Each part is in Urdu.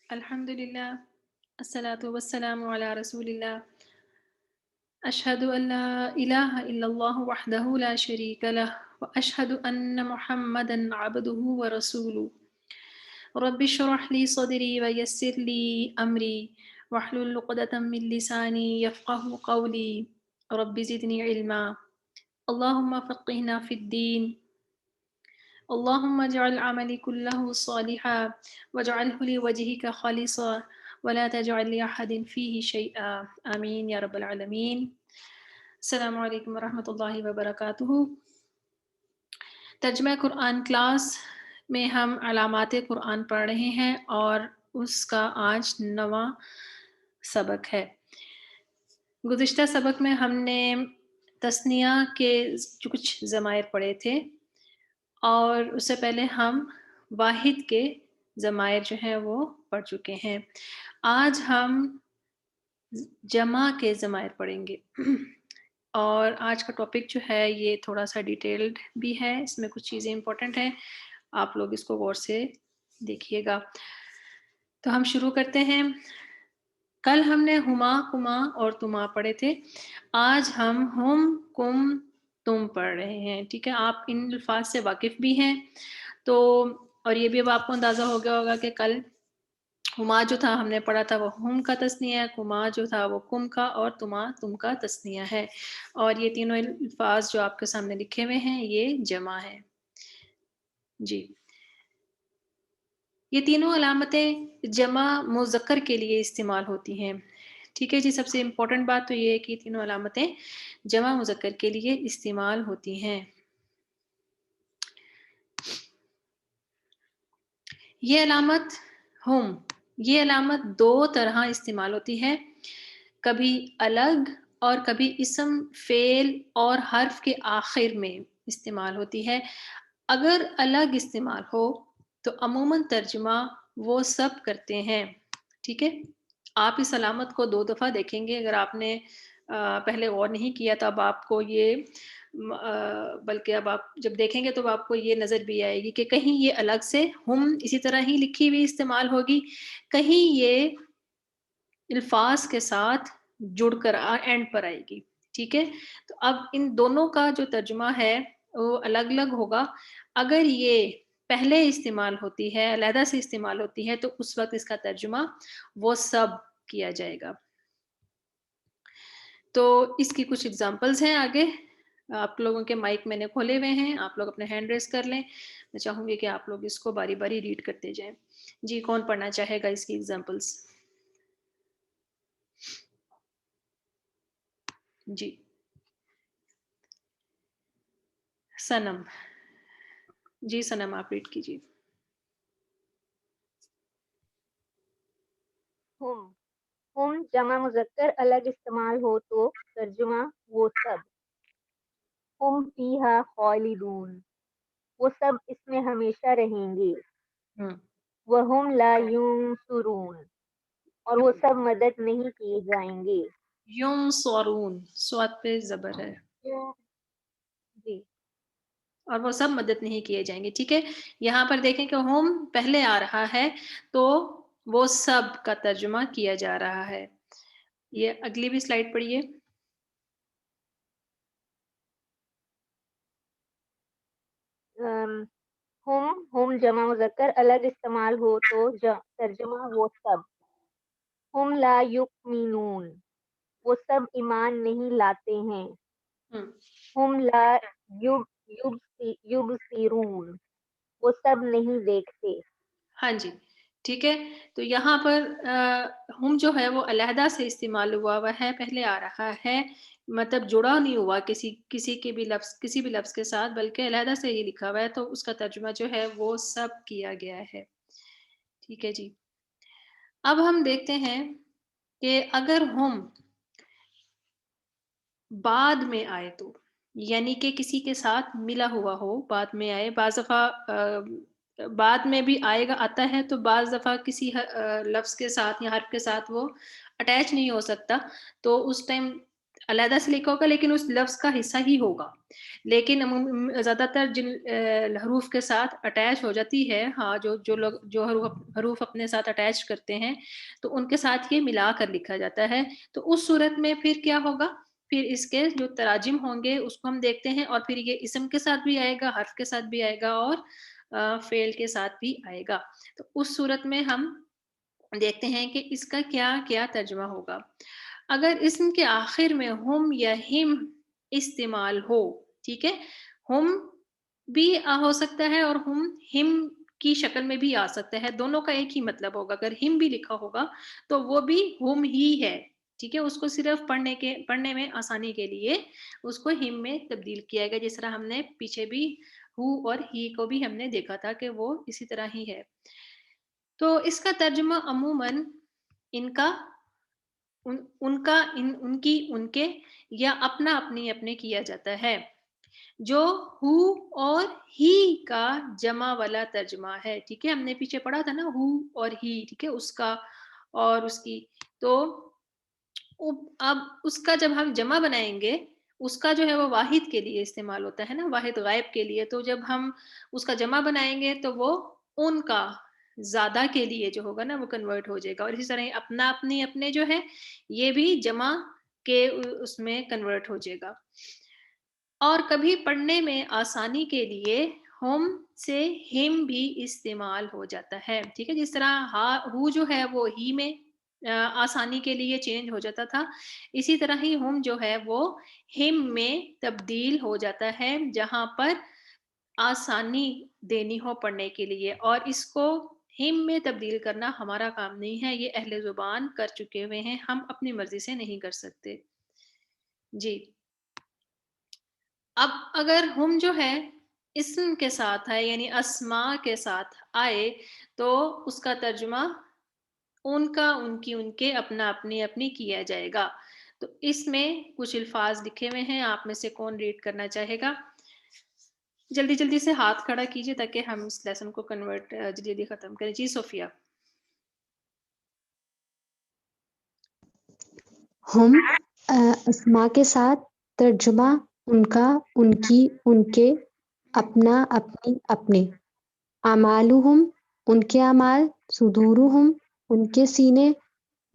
الحمد لله الصلاة والسلام على رسول الله أشهد أن لا إله إلا الله وحده لا شريك له وأشهد أن محمدا عبده ورسوله رب اشرح لي صدري ويسر لي أمري واحلل عقدة من لساني يفقه قولي رب زدني علما اللهم فقهنا في الدين اللهم اجعل عملي كله صالحا واجعله لوجهك خالصا ولا تجعل لأحد فيه شيئا آمين يا رب العالمين. السلام علیکم ورحمۃ اللہ وبرکاتہ. ترجمہ قرآن کلاس میں ہم علامات قرآن پڑھ رہے ہیں اور اس کا آج 9واں سبق ہے. گزشتہ سبق میں ہم نے تثنیہ کے کچھ ضمائر پڑھے تھے اور اس سے پہلے ہم واحد کے ضمائر جو ہیں وہ پڑھ چکے ہیں. آج ہم جمع کے ضمائر پڑھیں گے اور آج کا ٹاپک جو ہے یہ تھوڑا سا ڈیٹیلڈ بھی ہے، اس میں کچھ چیزیں امپورٹنٹ ہیں، آپ لوگ اس کو غور سے دیکھیے گا. تو ہم شروع کرتے ہیں. کل ہم نے ہما، کما اور تما پڑھے تھے. آج ہم ہم، کم، تم پڑھ رہے ہیں. ٹھیک ہے، آپ ان الفاظ سے واقف بھی ہیں تو، اور یہ بھی اب آپ کو اندازہ ہو گیا ہوگا کہ کل ہما جو تھا ہم نے پڑھا تھا وہ ہم کا تثنیہ ہے، کما جو تھا وہ کم کا، اور تما تم کا تثنیہ ہے. اور یہ تینوں الفاظ جو آپ کے سامنے لکھے ہوئے ہیں یہ جمع ہے. جی، یہ تینوں علامتیں جمع مذکر کے لیے استعمال ہوتی ہیں. ٹھیک ہے جی، سب سے امپورٹنٹ بات تو یہ ہے کہ یہ تینوں علامتیں جمع مذکر کے لیے استعمال ہوتی ہیں. یہ علامت ہم، یہ علامت دو طرح استعمال ہوتی ہے، کبھی الگ اور کبھی اسم، فعل اور حرف کے آخر میں استعمال ہوتی ہے. اگر الگ استعمال ہو تو عموماً ترجمہ وہ سب کرتے ہیں. ٹھیک ہے، آپ اس علامت کو 2 دفعہ دیکھیں گے. اگر آپ نے پہلے غور نہیں کیا تو اب آپ کو یہ بلکہ اب آپ جب دیکھیں گے تو آپ کو یہ نظر بھی آئے گی کہ کہیں یہ الگ سے ہم اسی طرح ہی لکھی ہوئی استعمال ہوگی، کہیں یہ الفاظ کے ساتھ جڑ کر اینڈ پر آئے گی. ٹھیک ہے، تو اب ان دونوں کا جو ترجمہ ہے وہ الگ الگ ہوگا. اگر یہ پہلے استعمال ہوتی ہے، علیحدہ سے استعمال ہوتی ہے، تو اس وقت اس کا ترجمہ وہ سب کیا جائے گا. تو اس کی کچھ اگزامپلز ہیں آگے. آپ لوگوں کے مائک میں نے کھولے ہوئے ہیں، آپ لوگ اپنے ہینڈ ریز کر لیں. میں چاہوں گی کہ آپ لوگ اس کو باری باری ریڈ کرتے جائیں. جی، کون پڑھنا چاہے گا اس کی اگزامپلز؟ جی، سنم. جی سنم، آپ ریڈ کیجیے. ہم جمع مذکر الگ استعمال ہو تو ترجمہ وہ سب. ہم فیہا خالدون، وہ سب اس میں ہمیشہ رہیں گے. وہم لا ینصرون، اور وہ سب مدد نہیں کیے جائیں گے. ینصرون، سواد پہ زبر ہے، جی، اور وہ سب مدد نہیں کیے جائیں گے. ٹھیک ہے، یہاں پر دیکھیں کہ ہم پہلے آ رہا ہے تو وہ سب کا ترجمہ کیا جا رہا ہے. یہ اگلی بھی سلائیڈ پڑھیے. ہم جمع مذکر الگ استعمال ہو تو ترجمہ وہ سب. ہم لا یؤمنون، وہ سب ایمان نہیں لاتے ہیں. ہم لا یبصرون، وہ سب نہیں دیکھتے. ہاں جی، ٹھیک ہے. تو یہاں پر ہم جو ہے وہ علیحدہ سے استعمال ہوا ہے، پہلے آ رہا ہے، مطلب جڑا نہیں ہوا کسی کے بھی لفظ، کسی بھی لفظ کے ساتھ، بلکہ علیحدہ سے ہی لکھا ہوا ہے، تو اس کا ترجمہ جو ہے وہ سب کیا گیا ہے. ٹھیک ہے جی. اب ہم دیکھتے ہیں کہ اگر ہم بعد میں آئے تو، یعنی کہ کسی کے ساتھ ملا ہوا ہو، بعد میں آئے. بعض دفعہ بعد میں بھی آئے گا، آتا ہے، تو بعض دفعہ کسی لفظ کے ساتھ یا حرف کے ساتھ وہ اٹیچ نہیں ہو سکتا، تو اس ٹائم علیحدہ سے لکھا ہوگا لیکن اس لفظ کا حصہ ہی ہوگا، لیکن زیادہ تر جن حروف کے ساتھ اٹیچ ہو جاتی ہے، ہاں جو لوگ جو حروف اپنے ساتھ اٹیچ کرتے ہیں تو ان کے ساتھ یہ ملا کر لکھا جاتا ہے، تو اس صورت میں پھر کیا ہوگا، پھر اس کے جو تراجم ہوں گے اس کو ہم دیکھتے ہیں، اور پھر یہ اسم کے ساتھ بھی آئے گا، حرف کے ساتھ بھی آئے گا، اور فعل کے ساتھ بھی آئے گا، تو اس صورت میں ہم دیکھتے ہیں کہ اس کا کیا کیا ترجمہ ہوگا۔ اگر اسم کے آخر میں ہم یا ہم استعمال ہو، ٹھیک ہے، ہم بھی ہو سکتا ہے اور ہم کی شکل میں بھی آ سکتا ہے، دونوں کا ایک ہی مطلب ہوگا، اگر ہم بھی لکھا ہوگا تو وہ بھی ہم ہی ہے، ٹھیک ہے، اس کو صرف پڑھنے میں آسانی کے لیے اس کو ہم میں تبدیل کیا گیا، جس طرح ہم نے پیچھے بھی ہو اور ہی کو بھی ہم نے دیکھا تھا کہ وہ اسی طرح ہی ہے۔ تو اس کا ترجمہ عموماً ان کا ان کا ان کی ان کے یا اپنا اپنے کیا جاتا ہے، جو ہو اور ہی کا جمع والا ترجمہ ہے، ٹھیک ہے، ہم نے پیچھے پڑھا تھا نا ہو اور ہی، ٹھیک ہے، اس کا اور اس کی، تو اب اس کا جب ہم جمع بنائیں گے، اس کا جو ہے وہ واحد کے لیے استعمال ہوتا ہے نا، واحد غائب کے لیے، تو جب ہم اس کا جمع بنائیں گے تو وہ ان کا زیادہ کے لیے جو ہوگا نا وہ کنورٹ ہو جائے گا، اور اسی طرح اپنا اپنے جو ہے یہ بھی جمع کے اس میں کنورٹ ہو جائے گا، اور کبھی پڑھنے میں آسانی کے لیے ہم سے ہم بھی استعمال ہو جاتا ہے، ٹھیک ہے، جس طرح ہو جو ہے وہ ہی میں آسانی کے لیے چینج ہو جاتا تھا، اسی طرح ہی ہم جو ہے وہ ہم میں تبدیل ہو جاتا ہے جہاں پر آسانی دینی ہو پڑھنے کے لیے، اور اس کو ہم میں تبدیل کرنا ہمارا کام نہیں ہے، یہ اہل زبان کر چکے ہوئے ہیں، ہم اپنی مرضی سے نہیں کر سکتے۔ جی، اب اگر ہم جو ہے اسم کے ساتھ آئے یعنی اسماء کے ساتھ آئے تو اس کا ترجمہ ان کا ان کے اپنا اپنی کیا جائے گا، تو اس میں کچھ الفاظ لکھے ہوئے ہیں، آپ میں سے کون ریڈ کرنا چاہے گا؟ جلدی جلدی سے ہاتھ کھڑا کیجئے تاکہ ہم اس لیسن کو جلدی ختم کریں۔ جی صوفیہ۔ ہم اسماء کے ساتھ ترجمہ ان کا ان کی ان کے اپنا اپنے اعمالہم ان کے اعمال صدورہم ان کے سینے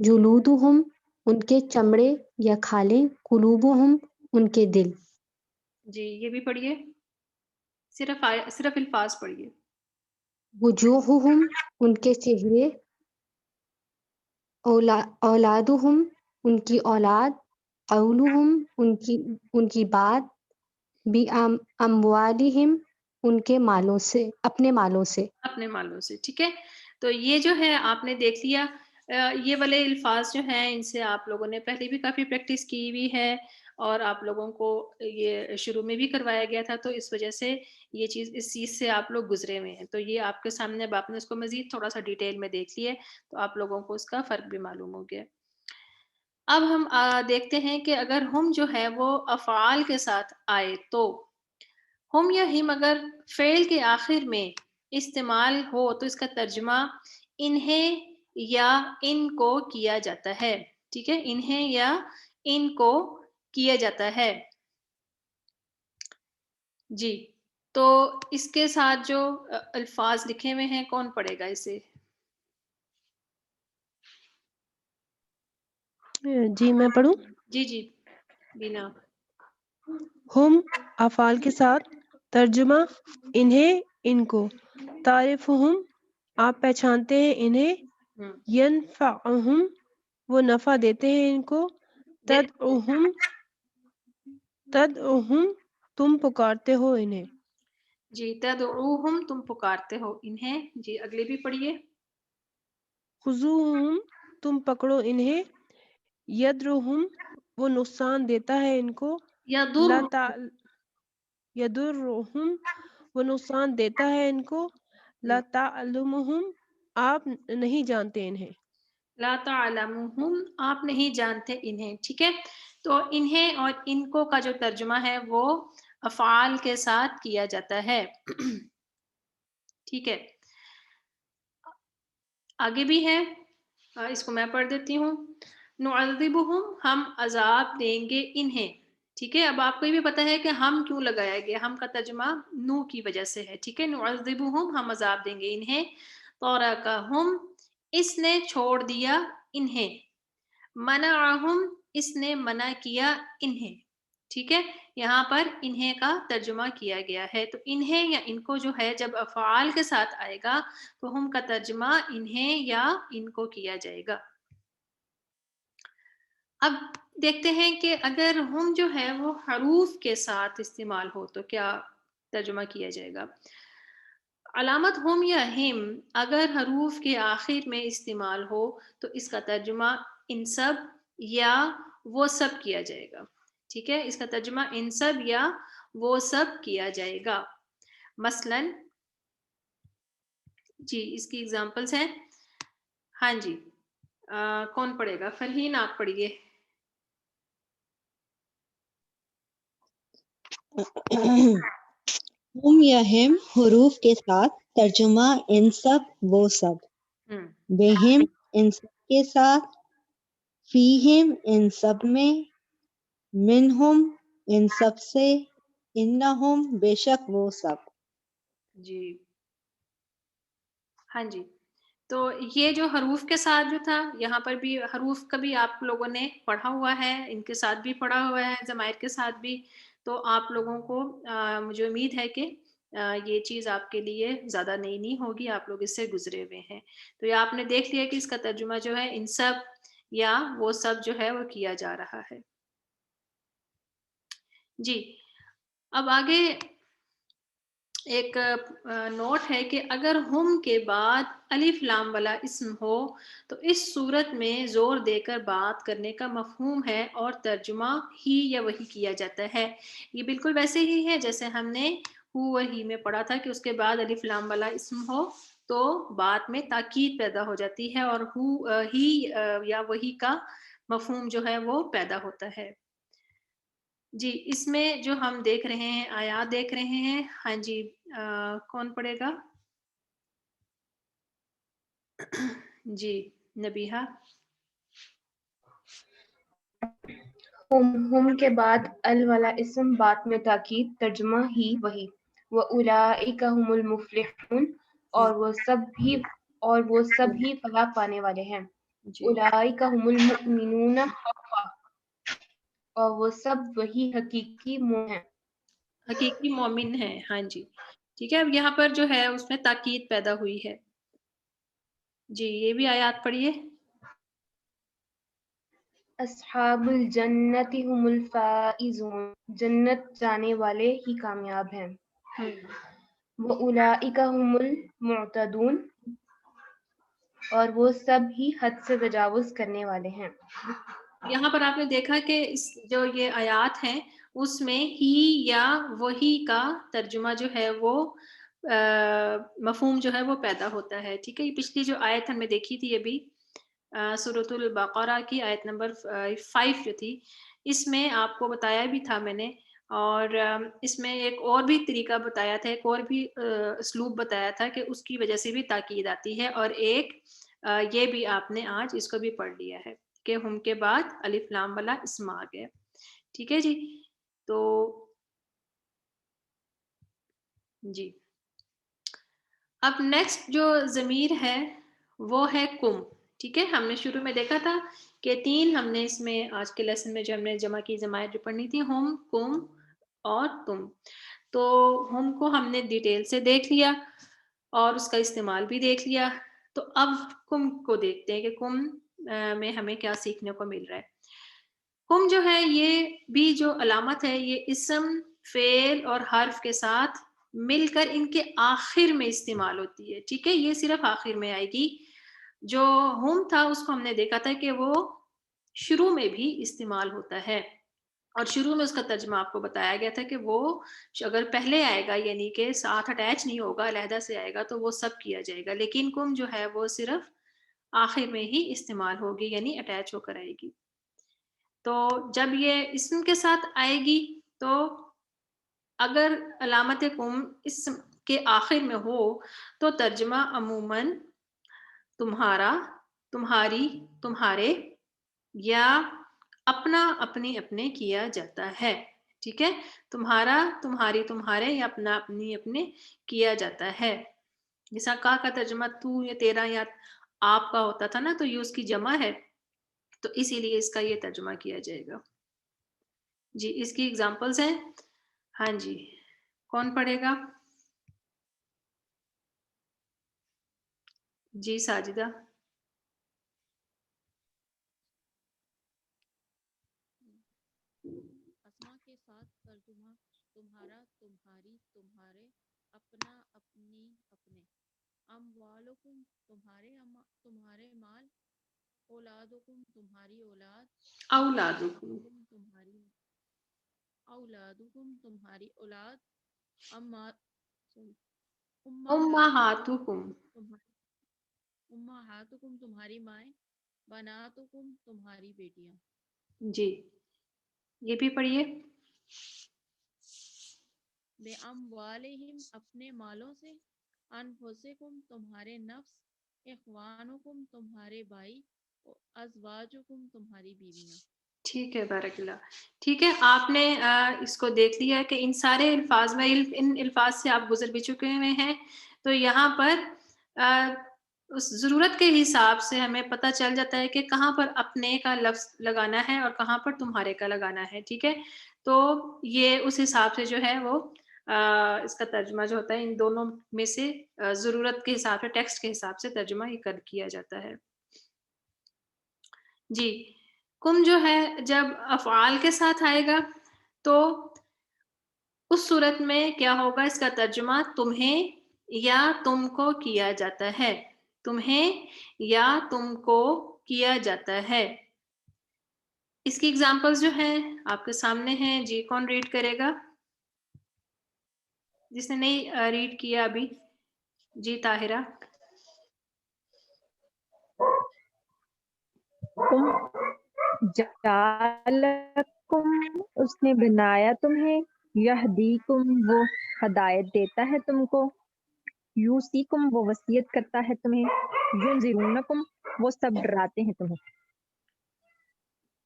جلودہم ان کے چمڑے یا کھالیں قلوبہم ان کے دل۔ جی یہ بھی پڑھیے، صرف الفاظ پڑھیے۔ وجوہہم ان کے چہرے اولادہم ان کی اولاد قولہم ان کی بات اموالہم ان کے مالوں سے اپنے مالوں سے، ٹھیک ہے، تو یہ جو ہے آپ نے دیکھ لیا، یہ والے الفاظ جو ہیں ان سے آپ لوگوں نے پہلے بھی کافی پریکٹس کی ہوئی ہے، اور آپ لوگوں کو یہ شروع میں بھی کروایا گیا تھا، تو اس وجہ سے اس چیز سے آپ لوگ گزرے ہوئے ہیں، تو یہ آپ کے سامنے اب آپ نے اس کو مزید تھوڑا سا ڈیٹیل میں دیکھ لیے تو آپ لوگوں کو اس کا فرق بھی معلوم ہو گیا۔ اب ہم دیکھتے ہیں کہ اگر ہم جو ہے وہ افعال کے ساتھ آئے تو ہم یا ہم اگر فعل کے آخر میں استعمال ہو تو اس کا ترجمہ انہیں یا ان کو کیا جاتا ہے، ٹھیک ہے، انہیں یا ان کو کیا جاتا ہے۔ جی، تو اس کے ساتھ جو الفاظ لکھے ہوئے ہیں کون پڑھے گا اسے؟ جی میں پڑھوں۔ جی بینا۔ ہم افعال کے ساتھ ترجمہ انہیں ان کو، تعریفہم آپ پہچانتے ہیں انہیں، ینفعہم وہ نفع دیتے ہیں ان کو، تدعوہم تم پکارتے ہو انہیں۔ جی تدعوہم تم پکارتے ہو انہیں۔ جی اگلے بھی پڑھیے۔ خذوہم تم پکڑو انہیں، یدرہم وہ نقصان دیتا ہے ان کو، یدرہم وہ نقصان دیتا ہے ان کو، لا تعلمہم آپ نہیں جانتے انہیں۔ لا تعلمہم آپ نہیں جانتے انہیں، ٹھیک ہے، تو انہیں اور ان کو کا جو ترجمہ ہے وہ افعال کے ساتھ کیا جاتا ہے، ٹھیک ہے۔ آگے بھی ہے، اس کو میں پڑھ دیتی ہوں۔ نعذبہم ہم عذاب دیں گے انہیں. ٹھیک ہے, اب آپ کو یہ بھی پتا ہے کہ ہم کیوں لگایا گیا, ہم کا ترجمہ نو کی وجہ سے ہے. ٹھیک ہے, نعذبہم ہم عذاب دیں گے انہیں, ترکہم اس نے چھوڑ دیا انہیں, منعہم اس نے منع کیا انہیں. ٹھیک ہے, یہاں پر انہیں کا ترجمہ کیا گیا ہے. تو انہیں یا ان کو جو ہے جب افعال کے ساتھ آئے گا تو ہم کا ترجمہ انہیں یا ان کو کیا جائے گا. اب دیکھتے ہیں کہ اگر ہم جو ہے وہ حروف کے ساتھ استعمال ہو تو کیا ترجمہ کیا جائے گا. علامت ہم یا ہم اگر حروف کے آخر میں استعمال ہو تو اس کا ترجمہ ان سب یا وہ سب کیا جائے گا. ٹھیک ہے, اس کا ترجمہ ان سب یا وہ سب کیا جائے گا. مثلاً جی اس کی اگزامپلس ہیں. ہاں جی, کون پڑھے گا؟ فرحین آپ پڑھیے. ہم یا ہم حروف کے ساتھ ترجمہ ان سب وہ سب. بہم ان سب کے ساتھ, فیہم ان سب میں, منہم ان سب سے, انہم بے شک وہ سب. جی ہاں جی, تو یہ جو حروف کے ساتھ جو تھا, یہاں پر بھی حروف کا بھی آپ لوگوں نے پڑھا ہوا ہے, ان کے ساتھ بھی پڑھا ہوا ہے, ضمائر کے ساتھ بھی. تو آپ لوگوں کو مجھے امید ہے کہ یہ چیز آپ کے لیے زیادہ نئی نہیں ہوگی, آپ لوگ اس سے گزرے ہوئے ہیں. تو یہ آپ نے دیکھ لیا کہ اس کا ترجمہ جو ہے ان سب یا وہ سب جو ہے وہ کیا جا رہا ہے. جی, اب آگے ایک نوٹ ہے کہ اگر ہم کے بعد الف لام والا اسم ہو تو اس صورت میں زور دے کر بات کرنے کا مفہوم ہے اور ترجمہ ہی یا وہی کیا جاتا ہے. یہ بالکل ویسے ہی ہے جیسے ہم نے ہو وہی میں پڑھا تھا کہ اس کے بعد الف لام والا اسم ہو تو بات میں تاکید پیدا ہو جاتی ہے اور ہو ہی یا وہی کا مفہوم جو ہے وہ پیدا ہوتا ہے. جی, اس میں جو ہم دیکھ رہے ہیں آیات دیکھ رہے ہیں. ہاں جی, کون پڑھے گا؟ جی نبیہہ. ہم کے بعد ال والا اسم بات میں تاکید ترجمہ ہی وہی. وَأُولَئِكَ هُمُ الْمُفْلِحُونَ اور وہ سب ہی فلاح پانے والے ہیں. جی اولئک هم المؤمنون حقا اور وہ سب وہی حقیقی مومن ہیں. حقیقی مومن ہے. ہاں جی, ٹھیک ہے, اب یہاں پر جو ہے اس میں تاکید پیدا ہوئی ہے. جی یہ بھی آیات پڑھیے. اصحاب الجنت هم الفائزون جنت جانے والے ہی کامیاب ہیں. وَأُولَئِكَ هُمُ الْمُعْتَدُونَ اور وہ سب ہی حد سے تجاوز کرنے والے ہیں. یہاں پر آپ نے دیکھا کہ اس جو یہ آیات ہیں اس میں ہی یا وہی کا ترجمہ جو ہے وہ مفہوم جو ہے وہ پیدا ہوتا ہے. ٹھیک ہے, یہ پچھلی جو آیت ہم نے دیکھی تھی ابھی سورۃ البقرہ کی آیت نمبر 5 جو تھی, اس میں آپ کو بتایا بھی تھا میں نے, اور اس میں ایک اور بھی طریقہ بتایا تھا, ایک اور بھی اسلوب بتایا تھا کہ اس کی وجہ سے بھی تاکید آتی ہے, اور ایک یہ بھی آپ نے آج اس کو بھی پڑھ لیا ہے کہ ہم کے بعد الف لام والا اسم آ گیا. ٹھیک ہے جی, تو جی اب نیکسٹ جو ضمیر ہے وہ ہے کم. ٹھیک ہے, ہم نے شروع میں دیکھا تھا کہ 3 ہم نے اس میں آج کے لیسن میں جو ہم نے جمع کی ضمائر جو پڑھنی تھی, ہم, کم اور تم. تو ہم کو ہم نے ڈیٹیل سے دیکھ لیا اور اس کا استعمال بھی دیکھ لیا. تو اب کم کو دیکھتے ہیں کہ کم میں ہمیں کیا سیکھنے کو مل رہا ہے. کم جو ہے یہ بھی جو علامت ہے یہ اسم, فعل اور حرف کے ساتھ مل کر ان کے آخر میں استعمال ہوتی ہے. ٹھیک ہے, یہ صرف آخر میں آئے گی. جو ہم تھا اس کو ہم نے دیکھا تھا کہ وہ شروع میں بھی استعمال ہوتا ہے, اور شروع میں اس کا ترجمہ آپ کو بتایا گیا تھا کہ وہ اگر پہلے آئے گا یعنی کہ ساتھ اٹیچ نہیں ہوگا, علیحدہ سے آئے گا تو وہ سب کیا جائے گا. لیکن کم جو ہے وہ صرف آخر میں ہی استعمال ہوگی یعنی اٹیچ ہو کر آئے گی. تو جب یہ اسم کے ساتھ آئے گی تو اگر علامت کم اسم کے آخر میں ہو تو ترجمہ عموماً تمہارا, تمہاری, تمہارے, یا اپنا اپنی اپنے کیا جاتا ہے. ٹھیک ہے, تمہارا تمہاری تمہارے یا اپنا اپنی اپنے کیا جاتا ہے. جیسا کا ترجمہ تو یا تیرا یا آپ کا ہوتا تھا نا, تو یہ اس کی جمع ہے, تو اسی لیے اس کا یہ ترجمہ کیا جائے گا. جی اس کی اگزامپلز ہیں. ہاں جی, کون پڑھے گا؟ جی ساجدہ. اسما کے ساتھ ترجمہ تمہارا تمہاری تمہارے اپنا اپنی اپنے. اموالکم تمہارے مال. اولادکم تمہاری اولاد. اولادکم اولادکم تمہاری اولاد. امہاتکم امہاتکم تمہاری مائیں. بناتکم تمہاری بیٹیاں. جی یہ بھی پڑھیے. بے اموالہم اپنے مالوں سے. انفسکم تمہارے نفس. اخوانکم تمہارے بھائی. ازواجکم تمہاری بیویاں. ٹھیک ہے, بارک اللہ. ٹھیک ہے, آپ نے اس کو دیکھ لیا کہ ان سارے الفاظ میں ان الفاظ سے آپ گزر بھی چکے ہوئے ہیں. تو یہاں پر اس ضرورت کے حساب سے ہمیں پتہ چل جاتا ہے کہ کہاں پر اپنے کا لفظ لگانا ہے اور کہاں پر تمہارے کا لگانا ہے. ٹھیک ہے, تو یہ اس حساب سے جو ہے وہ اس کا ترجمہ جو ہوتا ہے ان دونوں میں سے ضرورت کے حساب سے, ٹیکسٹ کے حساب سے ترجمہ یہ کیا جاتا ہے. جی, کم جو ہے جب افعال کے ساتھ آئے گا تو اس صورت میں کیا ہوگا؟ اس کا ترجمہ تمہیں یا تم کو کیا جاتا ہے. تمہیں یا تم کو کیا جاتا ہے. اس کی اگزامپلز جو ہیں آپ کے سامنے ہیں. جی کون ریڈ کرے گا؟ جس نے نہیں ریڈ کیا ابھی. جی طاہرہ. جعلکم اس نے بنایا تمہیں. یہدیکم وہ ہدایت دیتا ہے تم کو. یوصیکم وہ وصیت کرتا ہے تمہیں. ینذرونکم وہ سب ڈراتے ہیں تمہیں.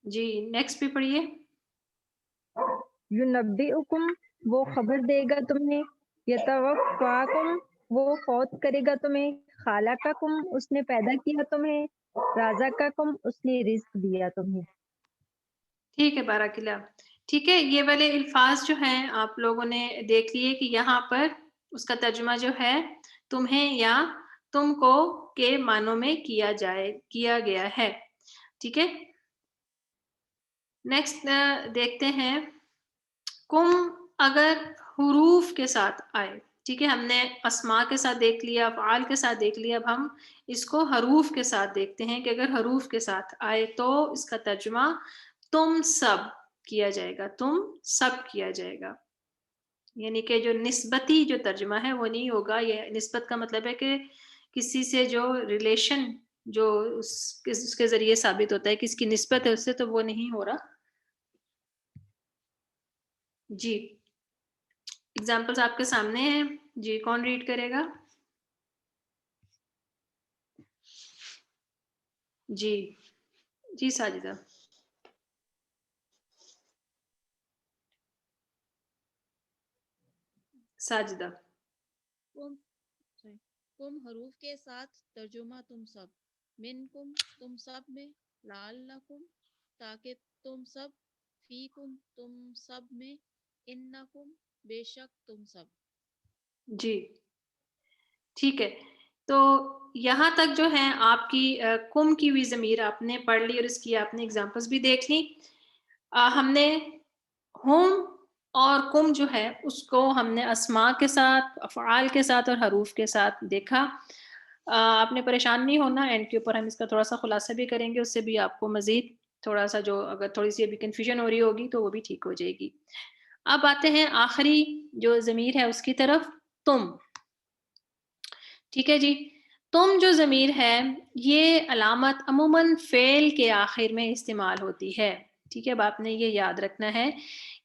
جی نیکسٹ بھی پڑھیے. ینبئکم وہ خبر دے گا تمہیں. یتوفاکم وہ فوت کرے گا تمہیں. خالقکم اس نے پیدا کیا تمہیں. رازقکم اس نے رزق دیا تمہیں. ٹھیک ہے, بارک اللہ. ٹھیک ہے, یہ والے الفاظ جو ہیں آپ لوگوں نے دیکھ لیے کہ یہاں پر اس کا ترجمہ جو ہے تمہیں یا تم کو کے معنوں میں کیا گیا ہے. ٹھیک ہے, نیکسٹ دیکھتے ہیں. کم اگر حروف کے ساتھ آئے. ٹھیک ہے, ہم نے اسماء کے ساتھ دیکھ لیا, افعال کے ساتھ دیکھ لیا. اب ہم اس کو حروف کے ساتھ دیکھتے ہیں کہ اگر حروف کے ساتھ آئے تو اس کا ترجمہ تم سب کیا جائے گا. تم سب کیا جائے گا. یعنی کہ جو نسبتی جو ترجمہ ہے وہ نہیں ہوگا. یہ نسبت کا مطلب ہے کہ کسی سے جو ریلیشن جو اس کے ذریعے ثابت ہوتا ہے, کس کی نسبت ہے اس سے, تو وہ نہیں ہو رہا. جی اگزامپلز آپ کے سامنے ہیں. جی کون ریڈ کرے گا؟ جی جی ساجدہ. ساجدہ. کم حروف کے ساتھ ترجمہ تم سب. منکم تم سب میں. لعلکم تاکہ تم سب. فیکم تم سب میں. انکم بے شک تم سب. جی ٹھیک ہے, تو یہاں تک جو ہے آپ کی کم کی ہوئی ضمیر آپ نے پڑھ لی اور اس کی آپ نے اگزامپلس بھی دیکھ لی. ہم نے ہم اور کم جو ہے اس کو ہم نے اسماء کے ساتھ, افعال کے ساتھ اور حروف کے ساتھ دیکھا. آپ نے پریشان نہیں ہونا, اینڈ کے اوپر ہم اس کا تھوڑا سا خلاصہ بھی کریں گے. اس سے بھی آپ کو مزید تھوڑا سا جو اگر تھوڑی سی ابھی کنفیوژن ہو رہی ہوگی تو وہ بھی ٹھیک ہو جائے گی. اب آتے ہیں آخری جو ضمیر ہے اس کی طرف, تم. ٹھیک ہے جی, تم جو ضمیر ہے یہ علامت عموماً فعل کے آخر میں استعمال ہوتی ہے. ٹھیک ہے, اب آپ نے یہ یاد رکھنا ہے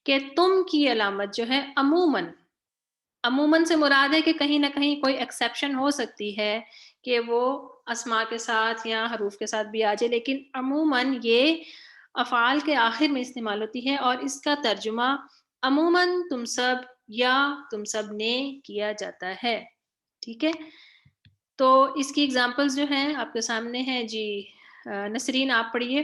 کہ تم کی علامت جو ہے عموماً سے مراد ہے کہ کہیں نہ کہیں کوئی ایکسیپشن ہو سکتی ہے کہ وہ اسماء کے ساتھ یا حروف کے ساتھ بھی آ جائے، لیکن عموماً یہ افعال کے آخر میں استعمال ہوتی ہے اور اس کا ترجمہ عموماً تم سب یا تم سب نے کیا جاتا ہے. ٹھیک ہے، تو اس کی اگزامپلز جو ہیں آپ کے سامنے ہیں. جی نسرین آپ پڑھیے.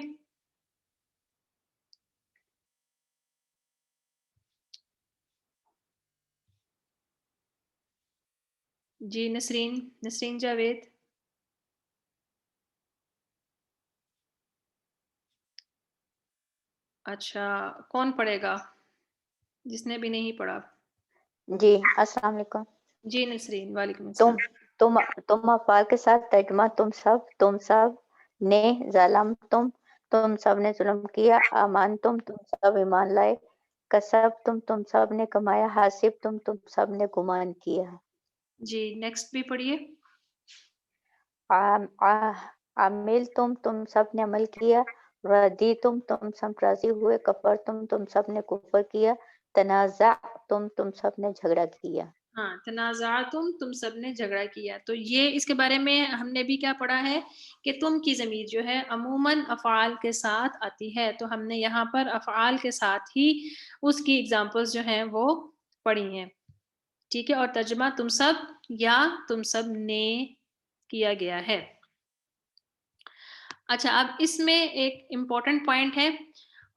جی نسرین جاوید. اچھا کون پڑھے گا جس نے بھی نہیں پڑھا؟ جی السلام علیکم. جی نسرین. وعلیکم تم السلام. تم افعال کے ساتھ ترجمہ تم سب نے ظلم تم سب نے ظلم کیا، امان تم سب ایمان لائے، کسب تم سب نے کمایا، حاسب تم سب نے گمان کیا. جی نیکسٹ بھی پڑھیے. عامل تم سب نے عمل کیا، ردی تم سب راضی ہوئے، کفر تم سب نے کفر کیا، تنازع تم سب نے جھگڑا کیا. ہاں تنازعتم تم سب نے جھگڑا کیا. تو یہ اس کے بارے میں ہم نے بھی کیا پڑھا ہے کہ تم کی ضمیر جو ہے عموماً افعال کے ساتھ آتی ہے، تو ہم نے یہاں پر افعال کے ساتھ ہی اس کی اگزامپلز جو ہیں وہ پڑھی ہیں. ٹھیک ہے، اور ترجمہ تم سب یا تم سب نے کیا گیا ہے. اچھا اب اس میں ایک امپورٹنٹ پوائنٹ ہے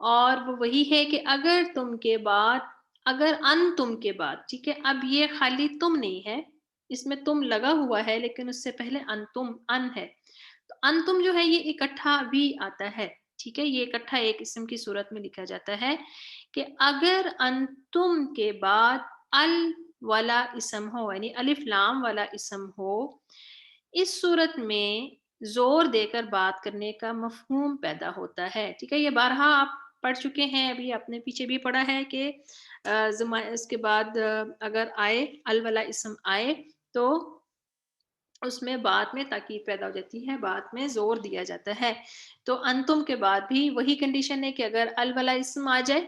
اور وہ وہی ہے کہ اگر تم کے بعد، اگر ان تم کے بعد، ٹھیک ہے، اب یہ خالی تم نہیں ہے، اس میں تم لگا ہوا ہے لیکن اس سے پہلے ان ہے. تو ان تم جو ہے یہ اکٹھا بھی آتا ہے. ٹھیک ہے، یہ اکٹھا ایک اسم کی صورت میں لکھا جاتا ہے کہ اگر انتم کے بعد ال والا اسم ہو، یعنی الف لام والا اسم ہو، اس صورت میں زور دے کر بات کرنے کا مفہوم پیدا ہوتا ہے. ٹھیک ہے، یہ بارہا آپ پڑھ چکے ہیں، ابھی آپ نے پیچھے بھی پڑھا ہے کہ اس کے بعد اگر آئے ال والا اسم آئے تو اس میں بات میں تاکید پیدا ہو جاتی ہے، بات میں زور دیا جاتا ہے. تو انتم کے بعد بھی وہی کنڈیشن ہے کہ اگر ال والا اسم آ جائے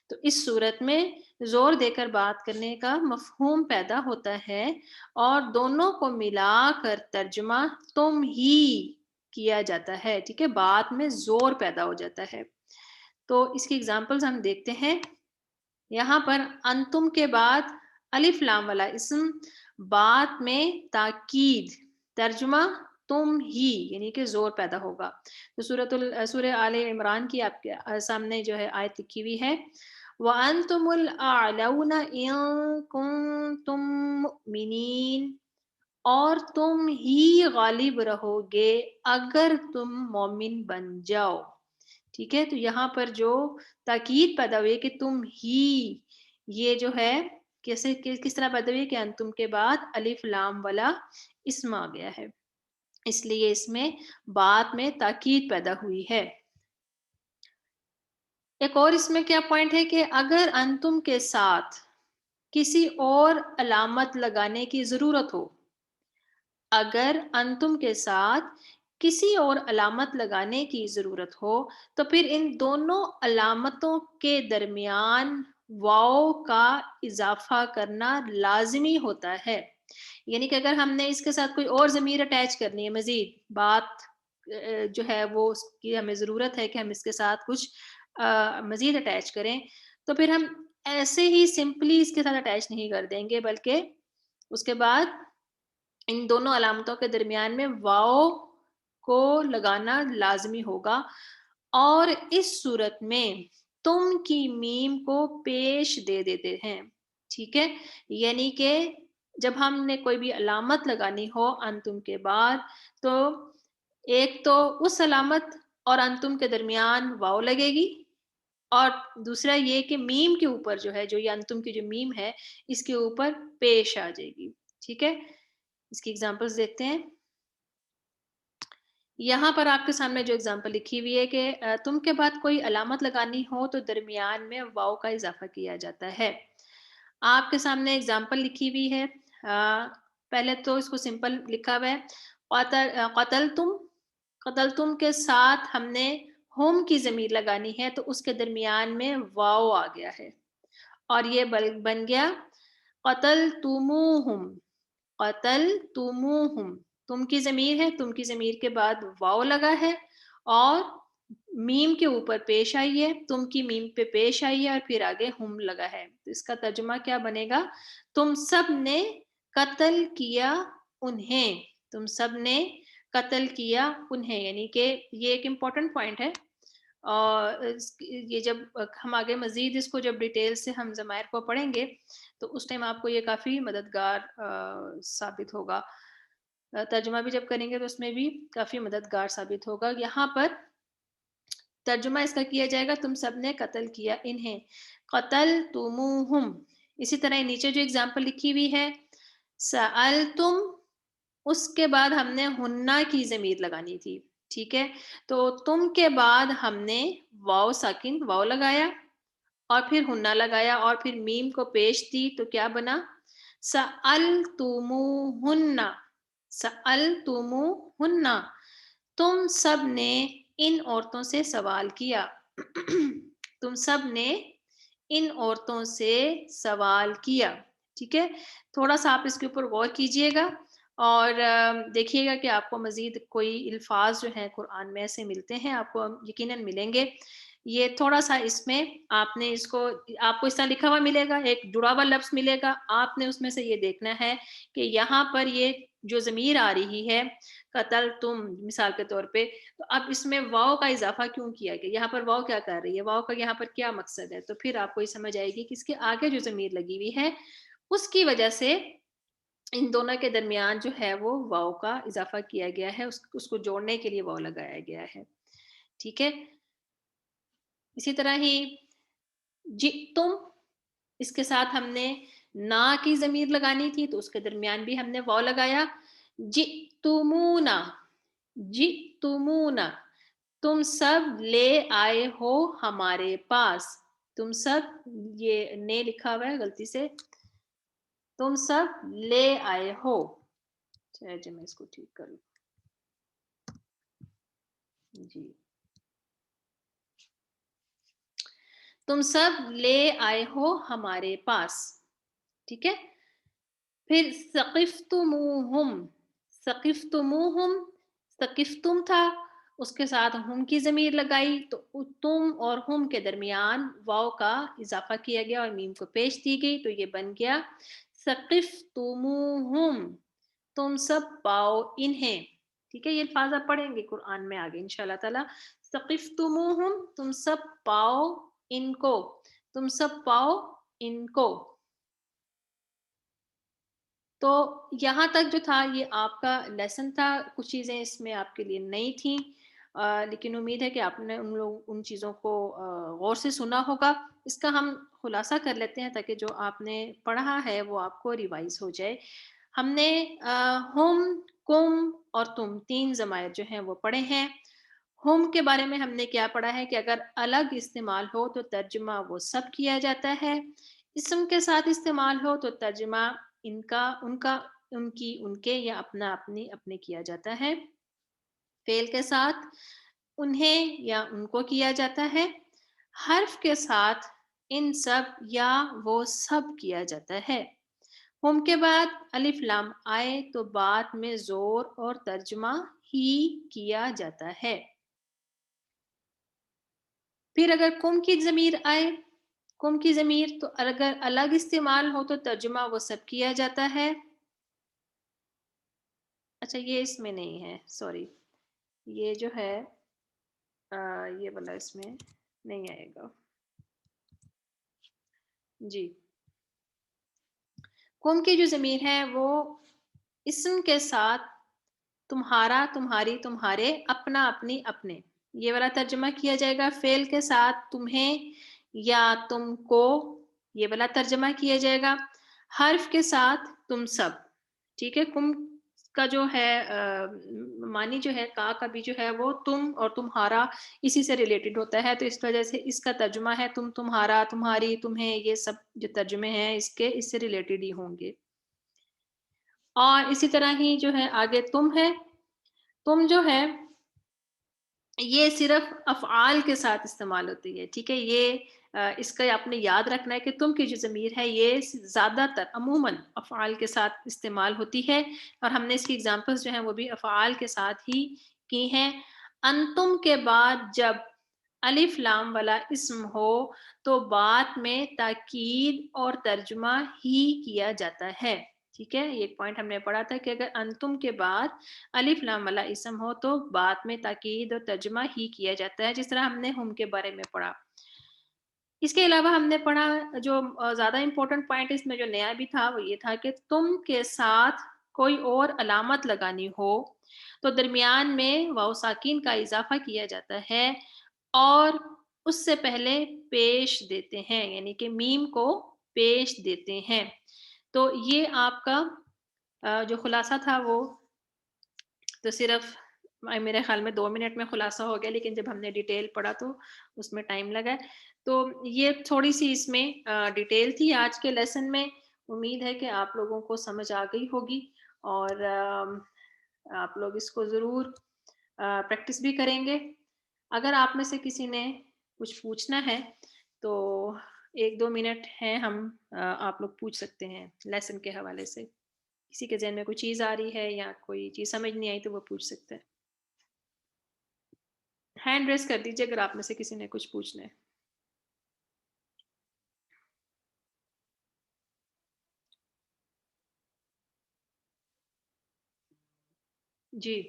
تو اس صورت میں زور دے کر بات کرنے کا مفہوم پیدا ہوتا ہے اور دونوں کو ملا کر ترجمہ تم ہی کیا جاتا ہے. ٹھیک ہے، بات میں زور پیدا ہو جاتا ہے. تو اس کی اگزامپلز ہم دیکھتے ہیں. یہاں پر انتم کے بعد الف لام والا اسم، بات میں تاکید، ترجمہ تم ہی، یعنی کہ زور پیدا ہوگا. تو سورہ آل عمران کی آپ کے سامنے جو ہے آیت لکھی ہوئی ہے، وَأَنْتُمُ الْأَعْلَوْنَ إِن كُنتُم مُؤْمِنِينَ، اور تم ہی غالب رہو گے اگر تم مومن بن جاؤ. ٹھیک ہے، تو یہاں پر جو تاکید پیدا ہوئی کہ تم ہی، یہ جو ہے کس طرح پیدا ہوئی کہ انتم کے بعد الف لام والا اسم آ گیا ہے، اس لیے اس میں بات میں تاکید پیدا ہوئی ہے. ایک اور اس میں کیا پوائنٹ ہے کہ اگر انتم کے ساتھ کسی اور علامت لگانے کی ضرورت ہو، اگر انتم کے ساتھ کسی اور علامت لگانے کی ضرورت ہو تو پھر ان دونوں علامتوں کے درمیان واو کا اضافہ کرنا لازمی ہوتا ہے. یعنی کہ اگر ہم نے اس کے ساتھ کوئی اور ضمیر اٹیچ کرنی ہے، مزید بات جو ہے وہ اس کی ہمیں ضرورت ہے کہ ہم اس کے ساتھ کچھ مزید اٹیچ کریں، تو پھر ہم ایسے ہی سمپلی اس کے ساتھ اٹیچ نہیں کر دیں گے، بلکہ اس کے بعد ان دونوں علامتوں کے درمیان میں واو کو لگانا لازمی ہوگا، اور اس صورت میں تم کی میم کو پیش دے دیتے ہیں. ٹھیک ہے، یعنی کہ جب ہم نے کوئی بھی علامت لگانی ہو انتم کے بعد، تو ایک تو اس علامت اور انتم کے درمیان واو لگے گی، اور دوسرا یہ کہ میم کے اوپر جو ہے، جو یہ انتم کی جو میم ہے اس کے اوپر پیش آ جائے گی. ٹھیک ہے، اس کی اگزامپلز دیکھتے ہیں. یہاں پر آپ کے سامنے جو اگزامپل لکھی ہوئی ہے کہ تم کے بعد کوئی علامت لگانی ہو تو درمیان میں واو کا اضافہ کیا جاتا ہے. آپ کے سامنے اگزامپل لکھی ہوئی ہے. پہلے تو اس کو سمپل لکھا ہوا ہے، قتل تم کے ساتھ ہم نے ہوم کی ضمیر لگانی ہے تو اس کے درمیان میں واو آ گیا ہے اور یہ بن گیا قتل تموہم. تم کی ضمیر ہے, تم کی ضمیر کے بعد واو لگا ہے اور میم کے اوپر پیش آئی ہے, تم کی میم پہ پیش آئی ہے اور پھر آگے ہم لگا ہے. تو اس کا ترجمہ کیا بنے گا؟ تم سب نے قتل کیا انہیں, تم سب نے قتل کیا انہیں. یعنی کہ یہ ایک امپورٹنٹ پوائنٹ ہے, اور یہ جب ہم آگے مزید اس کو جب ڈیٹیل سے ہم ضمائر کو پڑھیں گے تو اس ٹائم آپ کو یہ کافی مددگار ثابت ہوگا. ترجمہ بھی جب کریں گے تو اس میں بھی کافی مددگار ثابت ہوگا. یہاں پر ترجمہ اس کا کیا جائے گا تم سب نے قتل کیا انہیں, قتلتموہم. اسی طرح نیچے جو اگزامپل لکھی ہوئی ہے سألتم, اس کے بعد ہم نے ہننا کی ضمیر لگانی تھی, ٹھیک ہے. تو تم کے بعد ہم نے واو ساکن واو لگایا اور پھر ہننا لگایا اور پھر میم کو پیش دی, تو کیا بنا سألتموہن, سألتموہن, تم سب نے ان عورتوں سے سوال کیا. تم سب نے ان عورتوں سے سوال کیا, ٹھیک ہے. تھوڑا سا آپ اس کے اوپر غور کیجئے گا اور دیکھیے گا کہ آپ کو مزید کوئی الفاظ جو ہیں قرآن میں ایسے ملتے ہیں, آپ کو یقیناً ملیں گے. یہ تھوڑا سا اس میں آپ نے اس کو, آپ کو اس طرح لکھا ہوا ملے گا, ایک جڑا ہوا لفظ ملے گا, آپ نے اس میں سے یہ دیکھنا ہے کہ یہاں پر یہ جو ضمیر آ رہی ہے قتل تم مثال کے طور پہ, تو اب اس میں واو کا اضافہ کیوں کیا گیا, یہاں پر واو کیا کر رہی ہے, واو کا یہاں پر کیا مقصد ہے, تو پھر آپ کو یہ سمجھ آئے گی کہ اس کے آگے جو ضمیر لگی ہوئی ہے اس کی وجہ سے ان دونوں کے درمیان جو ہے وہ واو کا اضافہ کیا گیا ہے, اس کو جوڑنے کے لیے واو لگایا گیا ہے, ٹھیک ہے. اسی طرح ہی جئتم, اس کے ساتھ ہم نے نا کی ضمیر لگانی تھی تو اس کے درمیان بھی ہم نے واو لگایا. جئتمونا, جئتمونا, تم سب لے آئے ہو ہمارے پاس. تم سب, یہ نے لکھا ہوا ہے غلطی سے, تم سب لے آئے ہو. چلیے میں اس کو ٹھیک کروں. جی, تم سب لے آئے ہو ہمارے پاس, ٹھیک ہے. پھر ثقفتموہم, ثقفتموہم, ثقفتم تھا, اس کے ساتھ ہم کی ضمیر لگائی تو تم اور ہم کے درمیان واو کا اضافہ کیا گیا اور میم کو پیش دی گئی, تو یہ بن گیا ثقفتموہم, تم سب پاؤ انہیں. ٹھیک ہے, یہ الفاظ آپ پڑھیں گے قرآن میں آگے انشاءاللہ تعالی. ثقفتموہم, تم سب پاؤ ان کو, تم سب پاؤ ان کو. تو یہاں تک جو تھا یہ آپ کا لیسن تھا. کچھ چیزیں اس میں آپ کے لیے نئی تھیں, لیکن امید ہے کہ آپ نے ان چیزوں کو غور سے سنا ہوگا. اس کا ہم خلاصہ کر لیتے ہیں تاکہ جو آپ نے پڑھا ہے وہ آپ کو ریوائز ہو جائے. ہم نے ہم, کم اور تم تین ضمائر جو ہیں وہ پڑھے ہیں. ہم کے بارے میں ہم نے کیا پڑھا ہے کہ اگر الگ استعمال ہو تو ترجمہ وہ سب کیا جاتا ہے, اسم کے ساتھ استعمال ہو تو ترجمہ ان کا, ان کا, ان کی, ان کے یا اپنا, اپنی, اپنے کیا جاتا ہے. فعل کے ساتھ انہیں یا ان کو کیا جاتا ہے. حرف کے ساتھ ان سب یا وہ سب کیا جاتا ہے. ہم کے بعد الف لام آئے تو بات میں زور اور ترجمہ ہی کیا جاتا ہے. پھر اگر کم کی ضمیر آئے, کم کی ضمیر, تو اگر الگ استعمال ہو تو ترجمہ وہ سب کیا جاتا ہے. اچھا یہ اس میں نہیں ہے, سوری, یہ جو ہے یہ والا اس میں نہیں آئے گا. جی, کم کی جو ضمیر ہے وہ اسم کے ساتھ تمہارا, تمہاری, تمہارے, اپنا, اپنی, اپنے, یہ والا ترجمہ کیا جائے گا. فعل کے ساتھ تمہیں یا تم کو, یہ والا ترجمہ کیا جائے گا. حرف کے ساتھ تم سب, ٹھیک ہے. کم کا جو ہے معنی جو ہے کا بھی جو ہے وہ تم اور تمہارا اسی سے ریلیٹڈ ہوتا ہے, تو اس وجہ سے اس کا ترجمہ ہے تم, تمہارا, تمہاری, تمہیں, یہ سب جو ترجمے ہیں اس کے, اس سے ریلیٹڈ ہی ہوں گے. اور اسی طرح ہی جو ہے آگے تم ہے, تم جو ہے یہ صرف افعال کے ساتھ استعمال ہوتی ہے، ٹھیک ہے؟ یہ اس کا آپ نے یاد رکھنا ہے کہ تم کی جو ضمیر ہے یہ زیادہ تر عموماً افعال کے ساتھ استعمال ہوتی ہے، اور ہم نے اس کی ایگزامپلس جو ہیں وہ بھی افعال کے ساتھ ہی کی ہیں۔ انتم کے بعد جب الف لام والا اسم ہو تو بعد میں تاکید اور ترجمہ ہی کیا جاتا ہے، ٹھیک ہے؟ یہ ایک پوائنٹ ہم نے پڑھا تھا کہ اگر انتم کے بعد الف لام والا اسم ہو تو بعد میں تاکید اور ترجمہ ہی کیا جاتا ہے، جس طرح ہم نے ہم کے بارے میں پڑھا۔ اس کے علاوہ ہم نے پڑھا جو زیادہ امپورٹنٹ پوائنٹ اس میں جو نیا بھی تھا وہ یہ تھا کہ تم کے ساتھ کوئی اور علامت لگانی ہو تو درمیان میں واو ساکین کا اضافہ کیا جاتا ہے اور اس سے پہلے پیش دیتے ہیں، یعنی کہ میم کو پیش دیتے ہیں۔ تو یہ آپ کا جو خلاصہ تھا وہ تو صرف میرے خیال میں 2 منٹ میں خلاصہ ہو گیا، لیکن جب ہم نے ڈیٹیل پڑھا تو اس میں ٹائم لگا۔ تو یہ تھوڑی سی اس میں ڈیٹیل تھی آج کے لیسن میں۔ امید ہے کہ آپ لوگوں کو سمجھ آ گئی ہوگی اور آپ لوگ اس کو ضرور پریکٹس بھی کریں گے۔ اگر آپ میں سے کسی نے کچھ پوچھنا ہے تو 1-2 منٹ ہیں، ہم آپ لوگ پوچھ سکتے ہیں لیسن کے حوالے سے۔ کسی کے ذہن میں کوئی چیز آ رہی ہے یا کوئی چیز سمجھ نہیں آئی تو وہ پوچھ سکتے ہیں۔ ہینڈ ریس کر دیجیے اگر آپ میں سے کسی نے کچھ پوچھنا ہے۔ جی،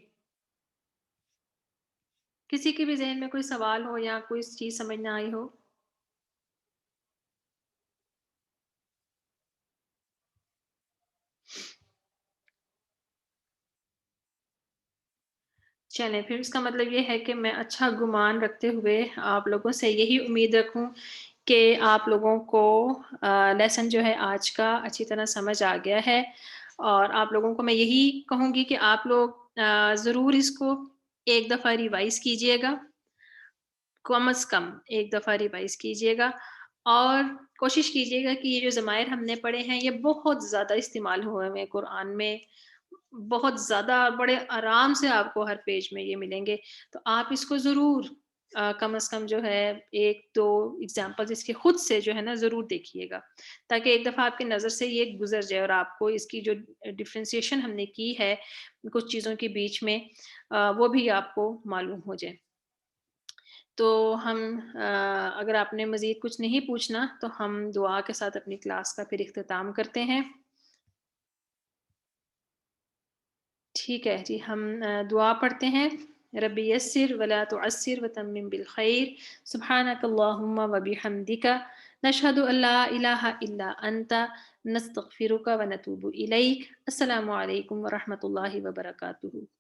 کسی کے بھی ذہن میں کوئی سوال ہو یا کوئی چیز سمجھ نہ آئی ہو؟ چلیں پھر اس کا مطلب یہ ہے کہ میں اچھا گمان رکھتے ہوئے آپ لوگوں سے یہی امید رکھوں کہ آپ لوگوں کو لیسن جو ہے آج کا اچھی طرح سمجھ آ گیا ہے، اور آپ لوگوں کو میں یہی کہوں گی کہ آپ لوگ ضرور اس کو ایک دفعہ ریوائز کیجئے گا، کم از کم ایک دفعہ ریوائز کیجئے گا، اور کوشش کیجئے گا کہ یہ جو ضمائر ہم نے پڑھے ہیں یہ بہت زیادہ استعمال ہوئے ہیں قرآن میں، بہت زیادہ، بڑے آرام سے آپ کو ہر پیج میں یہ ملیں گے۔ تو آپ اس کو ضرور کم از کم جو ہے 1-2 ایگزامپل اس کے خود سے جو ہے نا ضرور دیکھیے گا، تاکہ ایک دفعہ آپ کی نظر سے یہ گزر جائے اور آپ کو اس کی جو ڈفرینسیشن ہم نے کی ہے کچھ چیزوں کے بیچ میں وہ بھی آپ کو معلوم ہو جائے۔ تو ہم اگر آپ نے مزید کچھ نہیں پوچھنا تو ہم دعا کے ساتھ اپنی کلاس کا پھر اختتام کرتے ہیں۔ ٹھیک ہے جی، ہم دعا پڑھتے ہیں۔ رب یسر ولا تعسر وتمم بالخیر، سبحانک اللہم وبحمدک، نشہد ان لا الہ الا انت، نستغفرک ونتوب الیک۔ السلام علیکم ورحمۃ اللہ وبرکاتہ۔